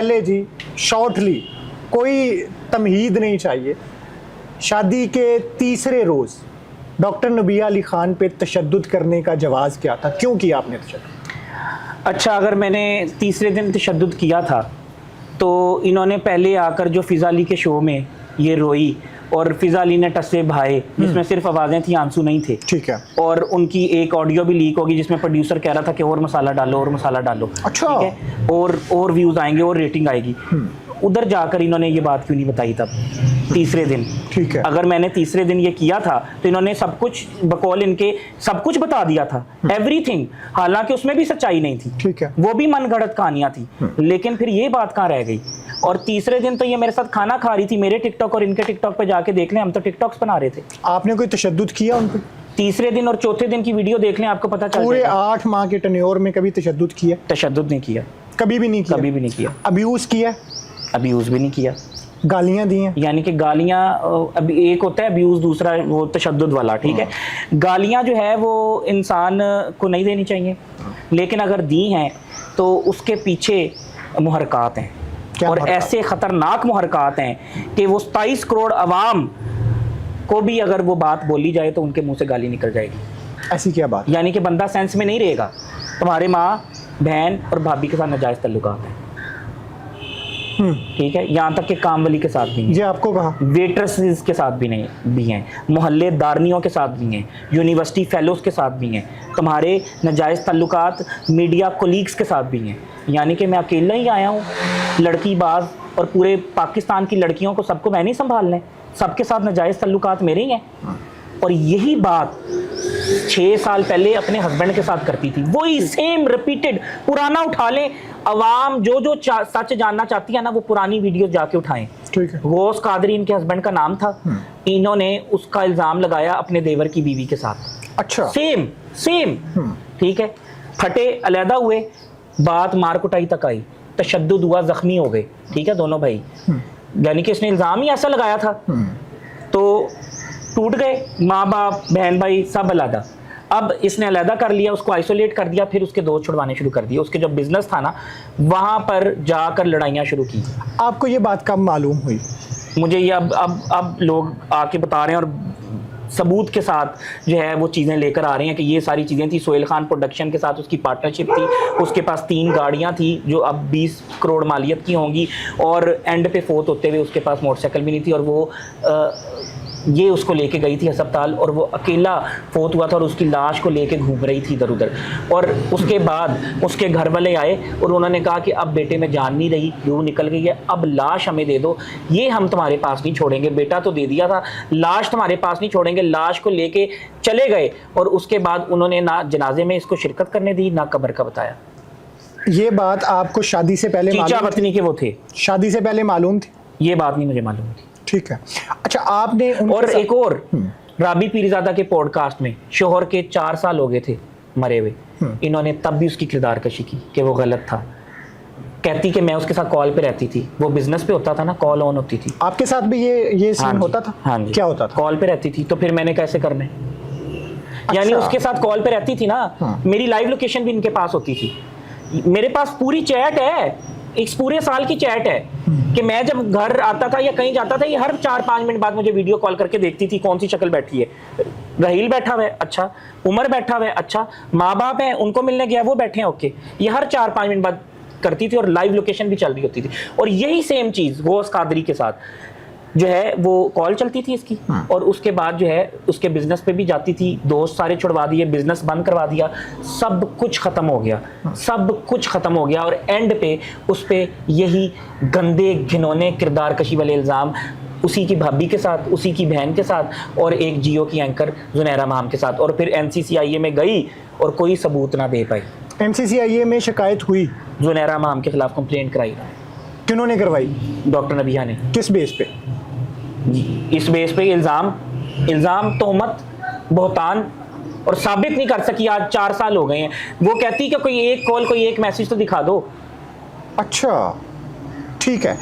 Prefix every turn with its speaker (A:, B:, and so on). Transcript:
A: पहले जी शॉर्टली, कोई तमहीद नहीं चाहिए, शादी के तीसरे रोज़ डॉक्टर नबिया अली ख़ान पे तशद्दुद करने का जवाज़ क्या था, क्यों किया आपने तशद्दुद?
B: अच्छा, अगर मैंने तीसरे दिन तशद्दुद किया था तो इन्होंने पहले आकर जो फ़िज़ा अली के शो में ये रोई और फ़िज़ा अली ने टस्से भाए, जिसमें सिर्फ आवाज़ें थी, आंसू नहीं थे।
A: ठीक है।
B: और उनकी एक ऑडियो भी लीक होगी जिसमें प्रोड्यूसर कह रहा था कि और मसाला डालो और मसाला डालो।
A: अच्छा।
B: ठीक है, और व्यूज़ आएंगे और रेटिंग आएगी। उधर जाकर इन्होंने ये बात क्यों नहीं बताई तब तीसरे दिन?
A: ठीक है।
B: अगर मैंने तीसरे दिन ये किया था तो इन्होंने सब कुछ बकौल इनके सब कुछ बता दिया था, एवरीथिंग, हालांकि उसमें भी सच्चाई नहीं थी।
A: ठीक है।
B: वो भी मनगढ़ंत कहानियां थी, लेकिन फिर ये बात कहाँ रह गई? और तीसरे दिन तो ये मेरे साथ खाना खा रही थी, मेरे टिकटॉक और इनके टिकटॉक पे जाके देख लें, हम तो टिकटॉक्स बना रहे थे।
A: आपने कोई तशद्दुद किया उन पे?
B: तीसरे दिन और चौथे दिन की वीडियो देख लें, आपको पता चल
A: पूरे
B: जाएगा।
A: 8 माह के टन्योर में कभी तशद्दुद किया?
B: तशद्दुद नहीं किया,
A: कभी भी नहीं किया?
B: कभी भी नहीं किया।
A: अब्यूज़ किया?
B: अब्यूज़ भी नहीं किया।
A: गालियाँ दी हैं?
B: यानी कि गालियाँ, अभी एक होता है अब्यूज़, दूसरा वो तशद्दुद वाला। ठीक है, गालियाँ जो है वो इंसान को नहीं देनी चाहिए, लेकिन अगर दी हैं तो उसके पीछे मुहरकात हैं, और ऐसे ख़तरनाक मुहरकात हैं कि वो 27 करोड़ अवाम को भी अगर वो बात बोली जाए तो उनके मुंह से गाली निकल जाएगी।
A: ऐसी क्या बात?
B: यानी कि बंदा सेंस में नहीं रहेगा। तुम्हारे माँ, बहन और भाभी के साथ नाजायज़ तल्लुकात हैं। ठीक है, यहाँ तक कि कामवाली के साथ भी हैं,
A: ये आपको कहा?
B: वेट्रेसेस के साथ भी नहीं भी हैं, मोहल्लेदारनियों के साथ भी हैं, यूनिवर्सिटी फेलोज़ के साथ भी हैं, तुम्हारे नाजायज़ तल्लुकात मीडिया कोलीग्स के साथ भी हैं। यानी कि मैं अकेला ही आया हूँ लड़की बाज, और पूरे पाकिस्तान की लड़कियों को सबको मैंने ही संभालना है, सबके साथ नाजायज़ तल्लुकात मेरे ही हैं। और यही बात 6 साल पहले अपने हस्बैंड के साथ करती थी, वही सेम रिपीटेड। पुराना उठा लें, अवाम जो सच जानना चाहती है ना, वो पुरानी वीडियो जाके उठाएं।
A: ठीक है।
B: गौस कादरी इनके हस्बैंड का नाम था, इन्होंने उसका इल्ज़ाम लगाया अपने देवर की बीवी के साथ।
A: अच्छा।
B: सेम। ठीक है, फटे अलहदा हुए, बात मार कुटाई तक आई, तशद्दुद हुआ, जख्मी हो गए। ठीक है, दोनों भाई, यानी कि इसने इल्ज़ाम ही ऐसा लगाया था, तो टूट गए, माँ बाप बहन भाई सब अलहदा। अब इसने अलहदा कर लिया, उसको आइसोलेट कर दिया, फिर उसके दोस्त छुड़वाने शुरू कर दिए, उसके जो बिजनेस था ना वहाँ पर जाकर लड़ाइयाँ शुरू की।
A: आपको ये बात कब मालूम हुई?
B: मुझे ये अब लोग आके बता रहे हैं और सबूत के साथ जो है वो चीज़ें लेकर आ रहे हैं कि ये सारी चीज़ें थी। सोहेल खान प्रोडक्शन के साथ उसकी पार्टनरशिप थी, उसके पास 3 गाड़ियाँ थी जो अब 20 करोड़ मालियत की होंगी, और एंड पे फोत होते हुए उसके पास मोटरसाइकिल भी नहीं थी, और वो ये उसको लेके गई थी अस्पताल, और वो अकेला फोत हुआ था और उसकी लाश को लेके घूम रही थी इधर उधर। और उसके बाद उसके घर वाले आए और उन्होंने कहा कि अब बेटे में जान नहीं रही, रूह निकल गई है, अब लाश हमें दे दो, ये हम तुम्हारे पास नहीं छोड़ेंगे। बेटा तो दे दिया था, लाश तुम्हारे पास नहीं छोड़ेंगे। लाश को लेके चले गए, और उसके बाद उन्होंने ना जनाजे में इसको शिरकत करने दी, ना कब्र का बताया।
A: ये बात आपको शादी से पहले
B: चीचा वतनी के वो थे,
A: शादी से पहले मालूम थी?
B: ये बात नहीं मुझे मालूम थी।
A: ठीक है। अच्छा, आपने
B: और एक और, राबी पीरजादा के पॉडकास्ट में शोहर के 4 साल हो गए थे मरे हुए, इन्होंने तब भी उसकी किरदार कशी की कि वो गलत था। कहती कि मैं उसके साथ कॉल पे रहती थी, वो बिजनेस पे होता था ना, कॉल ऑन होती थी।
A: आपके साथ भी ये सीन होता था?
B: हाँ जी।
A: क्या होता था?
B: कॉल पे रहती थी, तो फिर मैंने कैसे करने? यानी उसके साथ कॉल पे रहती थी ना, मेरी लाइव लोकेशन भी इनके पास होती थी, मेरे पास पूरी चैट है, एक पूरे साल की चैट है कि मैं जब घर आता था या कहीं जाता था, ये हर 4-5 मिनट बाद मुझे वीडियो कॉल करके देखती थी कौन सी शक्ल बैठी है। रहील बैठा हुआ है, अच्छा, उमर बैठा हुआ है, अच्छा, माँ बाप हैं उनको मिलने गया वो बैठे हैं, ओके। ये हर 4-5 मिनट बाद करती थी, और लाइव लोकेशन भी चल रही होती थी। और यही सेम चीज़ गौस कादरी के साथ जो है वो कॉल चलती थी इसकी, और उसके बाद जो है उसके बिजनेस पे भी जाती थी, दोस्त सारे छुड़वा दिए, बिजनेस बंद करवा दिया, सब कुछ ख़त्म हो गया, सब कुछ ख़त्म हो गया। और एंड पे उस पे यही गंदे घिनौने किरदार कशी वाले इल्ज़ाम उसी की भाभी के साथ, उसी की बहन के साथ, और एक जियो की एंकर जुनैरा माम के साथ। और फिर NCCIA में गई और कोई सबूत ना दे पाई।
A: NCCIA में शिकायत हुई?
B: जुनैरा माम के खिलाफ कंप्लेंट कराई।
A: किन्होंने करवाई?
B: डॉक्टर नबिया ने।
A: किस बेस पे?
B: इस बेस पे इल्ज़ाम तोहमत बहतान, और साबित नहीं कर सकी। आज 4 साल हो गए हैं। वो कहती कि कोई एक कॉल, कोई एक मैसेज तो दिखा दो।
A: अच्छा, ठीक है।